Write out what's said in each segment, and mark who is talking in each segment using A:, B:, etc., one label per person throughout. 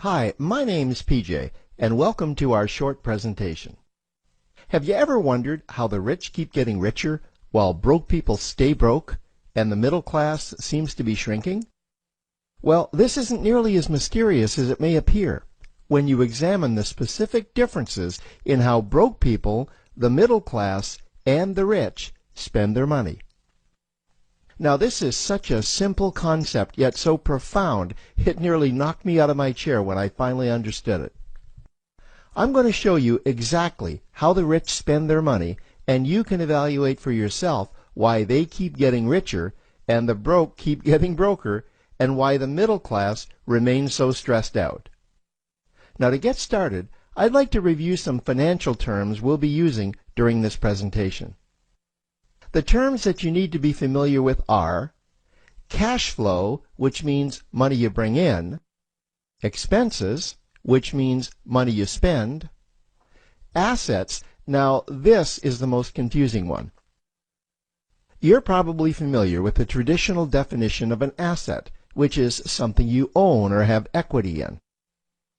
A: Hi, my name's PJ, and welcome to our short presentation. Have you ever wondered how the rich keep getting richer while broke people stay broke and the middle class seems to be shrinking? Well, this isn't nearly as mysterious as it may appear when you examine the specific differences in how broke people, the middle class, and the rich spend their money. Now, this is such a simple concept, yet so profound, it nearly knocked me out of my chair when I finally understood it. I'm going to show you exactly how the rich spend their money, and you can evaluate for yourself why they keep getting richer and the broke keep getting broker, and why the middle class remains so stressed out. Now, to get started, I'd like to review some financial terms we'll be using during this presentation. The terms that you need to be familiar with are cash flow, which means money you bring in, expenses, which means money you spend, assets. Now, this is the most confusing one. You're probably familiar with the traditional definition of an asset, which is something you own or have equity in.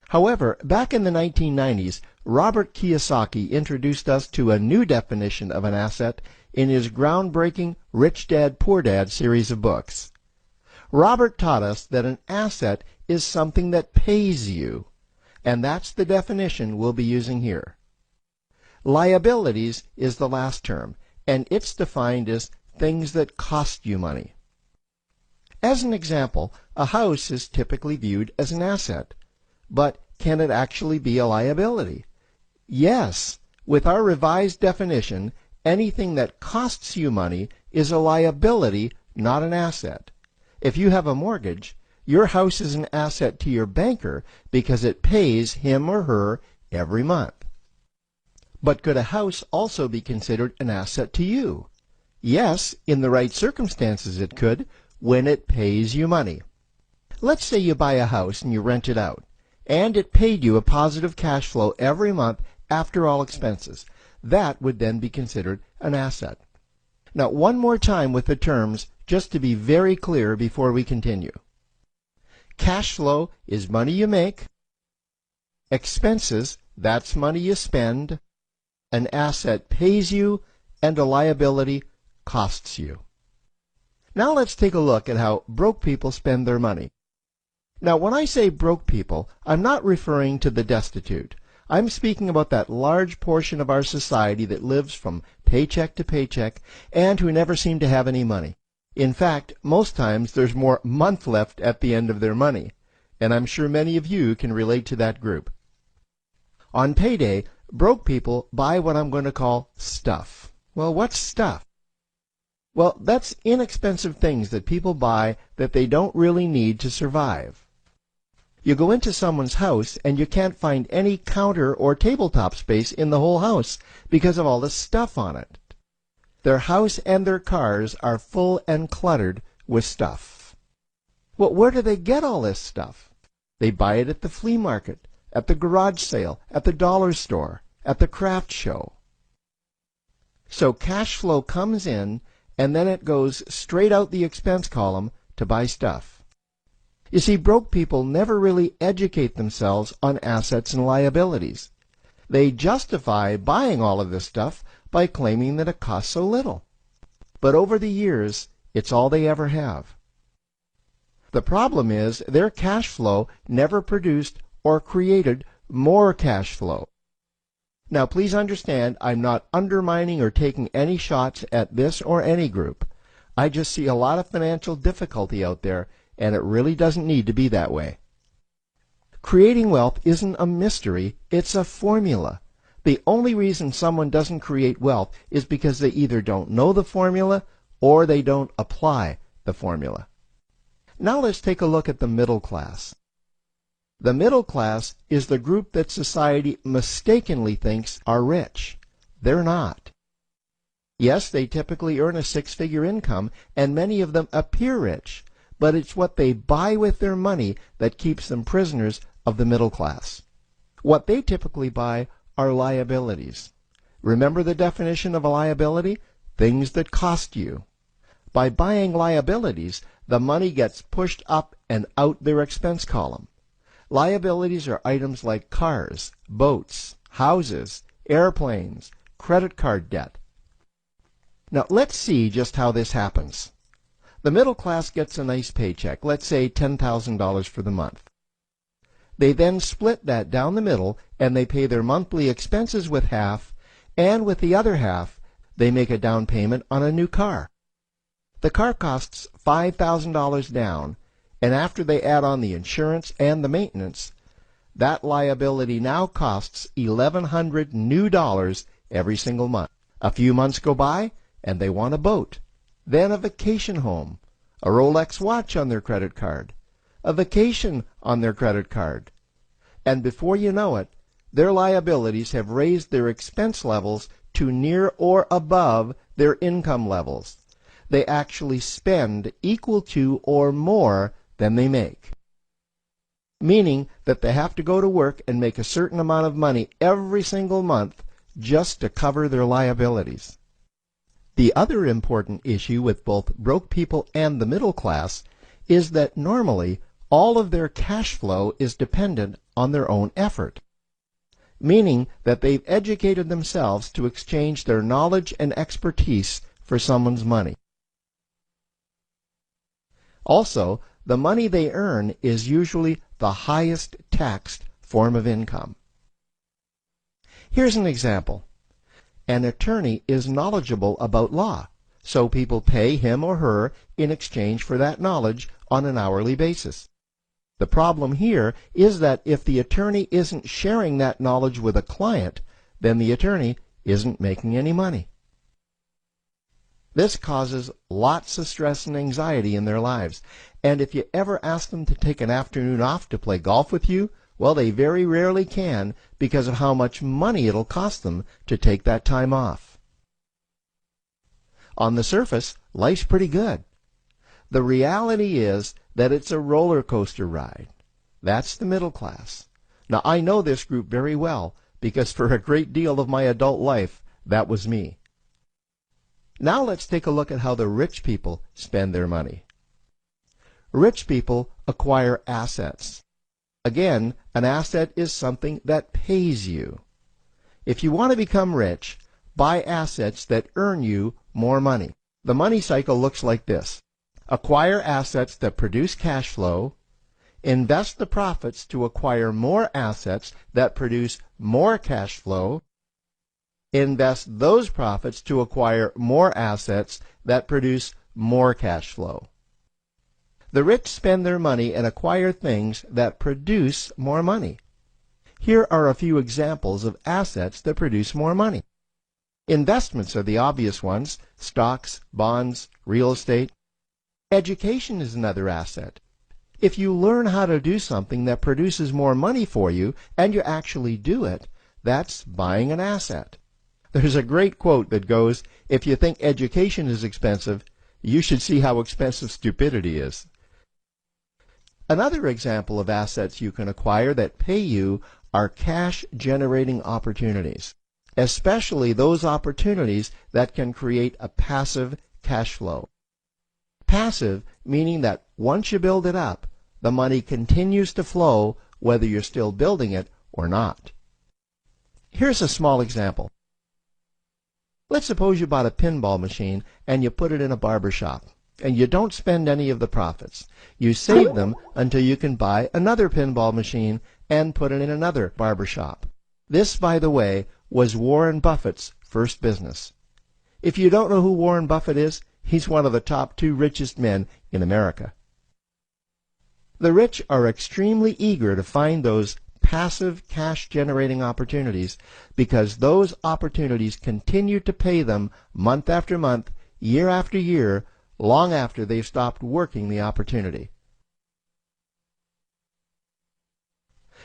A: However, back in the 1990s, Robert Kiyosaki introduced us to a new definition of an asset in his groundbreaking Rich Dad, Poor Dad series of books. Robert taught us that an asset is something that pays you, and that's the definition we'll be using here. Liabilities is the last term, and it's defined as things that cost you money. As an example, a house is typically viewed as an asset, but can it actually be a liability? Yes, with our revised definition, anything that costs you money is a liability, not an asset. If you have a mortgage, your house is an asset to your banker because it pays him or her every month. But could a house also be considered an asset to you? Yes, in the right circumstances it could, when it pays you money. Let's say you buy a house and you rent it out, and it paid you a positive cash flow every month after all expenses. That would then be considered an asset. Now, one more time with the terms, just to be very clear before we continue. Cash flow is money you make. Expenses, that's money you spend. An asset pays you, and a liability costs you. Now let's take a look at how broke people spend their money. Now, when I say broke people, I'm not referring to the destitute. I'm speaking about that large portion of our society that lives from paycheck to paycheck and who never seem to have any money. In fact, most times there's more month left at the end of their money, and I'm sure many of you can relate to that group. On payday, broke people buy what I'm going to call stuff. Well, what's stuff? Well, that's inexpensive things that people buy that they don't really need to survive. You go into someone's house and you can't find any counter or tabletop space in the whole house because of all the stuff on it. Their house and their cars are full and cluttered with stuff. Well, where do they get all this stuff? They buy it at the flea market, at the garage sale, at the dollar store, at the craft show. So cash flow comes in and then it goes straight out the expense column to buy stuff. You see, broke people never really educate themselves on assets and liabilities. They justify buying all of this stuff by claiming that it costs so little. But over the years, it's all they ever have. The problem is their cash flow never produced or created more cash flow. Now, please understand, I'm not undermining or taking any shots at this or any group. I just see a lot of financial difficulty out there, and it really doesn't need to be that way. Creating wealth isn't a mystery, it's a formula. The only reason someone doesn't create wealth is because they either don't know the formula or they don't apply the formula. Now let's take a look at the middle class. The middle class is the group that society mistakenly thinks are rich. They're not. Yes, they typically earn a six-figure income, and many of them appear rich, but it's what they buy with their money that keeps them prisoners of the middle class. What they typically buy are liabilities. Remember the definition of a liability? Things that cost you. By buying liabilities, the money gets pushed up and out their expense column. Liabilities are items like cars, boats, houses, airplanes, credit card debt. Now let's see just how this happens. The middle class gets a nice paycheck, let's say $10,000 for the month. They then split that down the middle and they pay their monthly expenses with half, and with the other half they make a down payment on a new car. The car costs $5,000 down, and after they add on the insurance and the maintenance, that liability now costs $1,100 new dollars every single month. A few months go by and they want a boat, then a vacation home, a Rolex watch on their credit card, a vacation on their credit card, and before you know it, their liabilities have raised their expense levels to near or above their income levels. They actually spend equal to or more than they make, meaning that they have to go to work and make a certain amount of money every single month just to cover their liabilities. The other important issue with both broke people and the middle class is that normally all of their cash flow is dependent on their own effort, meaning that they've educated themselves to exchange their knowledge and expertise for someone's money. Also, the money they earn is usually the highest taxed form of income. Here's an example. An attorney is knowledgeable about law, so people pay him or her in exchange for that knowledge on an hourly basis. The problem here is that if the attorney isn't sharing that knowledge with a client, then the attorney isn't making any money. This causes lots of stress and anxiety in their lives, and if you ever ask them to take an afternoon off to play golf with you, well, they very rarely can because of how much money it'll cost them to take that time off. On the surface, life's pretty good. The reality is that it's a roller coaster ride. That's the middle class. Now, I know this group very well because for a great deal of my adult life, that was me. Now let's take a look at how the rich people spend their money. Rich people acquire assets. Again, an asset is something that pays you. If you want to become rich, buy assets that earn you more money. The money cycle looks like this. Acquire assets that produce cash flow, invest the profits to acquire more assets that produce more cash flow, invest those profits to acquire more assets that produce more cash flow. The rich spend their money and acquire things that produce more money. Here are a few examples of assets that produce more money. Investments are the obvious ones: stocks, bonds, real estate. Education is another asset. If you learn how to do something that produces more money for you and you actually do it, that's buying an asset. There's a great quote that goes, "If you think education is expensive, you should see how expensive stupidity is." Another example of assets you can acquire that pay you are cash-generating opportunities, especially those opportunities that can create a passive cash flow. Passive meaning that once you build it up, the money continues to flow whether you're still building it or not. Here's a small example. Let's suppose you bought a pinball machine and you put it in a barber shop, and you don't spend any of the profits. You save them until you can buy another pinball machine and put it in another barber shop. This, by the way, was Warren Buffett's first business. If you don't know who Warren Buffett is, he's one of the top 2 richest men in America. The rich are extremely eager to find those passive cash-generating opportunities because those opportunities continue to pay them month after month, year after year, long after they've stopped working the opportunity.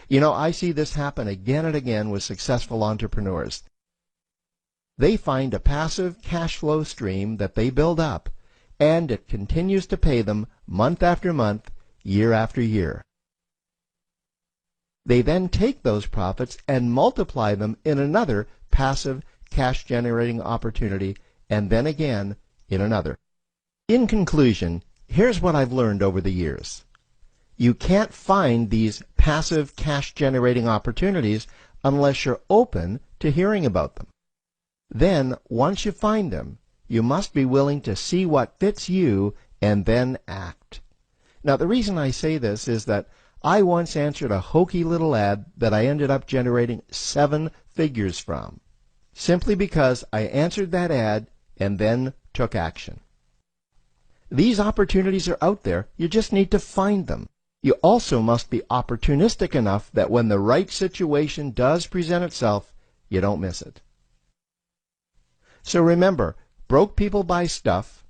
A: You know, I see this happen again and again with successful entrepreneurs. They find a passive cash flow stream that they build up, and it continues to pay them month after month, year after year. They then take those profits and multiply them in another passive cash-generating opportunity, and then again in another. In conclusion, here's what I've learned over the years. You can't find these passive cash generating opportunities unless you're open to hearing about them. Then, once you find them, you must be willing to see what fits you and then act. Now, the reason I say this is that I once answered a hokey little ad that I ended up generating 7 figures from, simply because I answered that ad and then took action. These opportunities are out there. You just need to find them. You also must be opportunistic enough that when the right situation does present itself, you don't miss it. So remember, broke people buy stuff,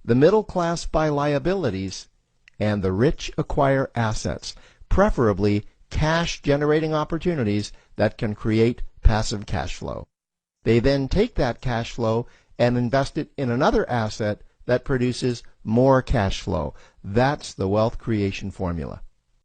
A: the middle class buy liabilities, and the rich acquire assets, preferably cash-generating opportunities that can create passive cash flow. They then take that cash flow and invest it in another asset that produces more cash flow. That's the wealth creation formula.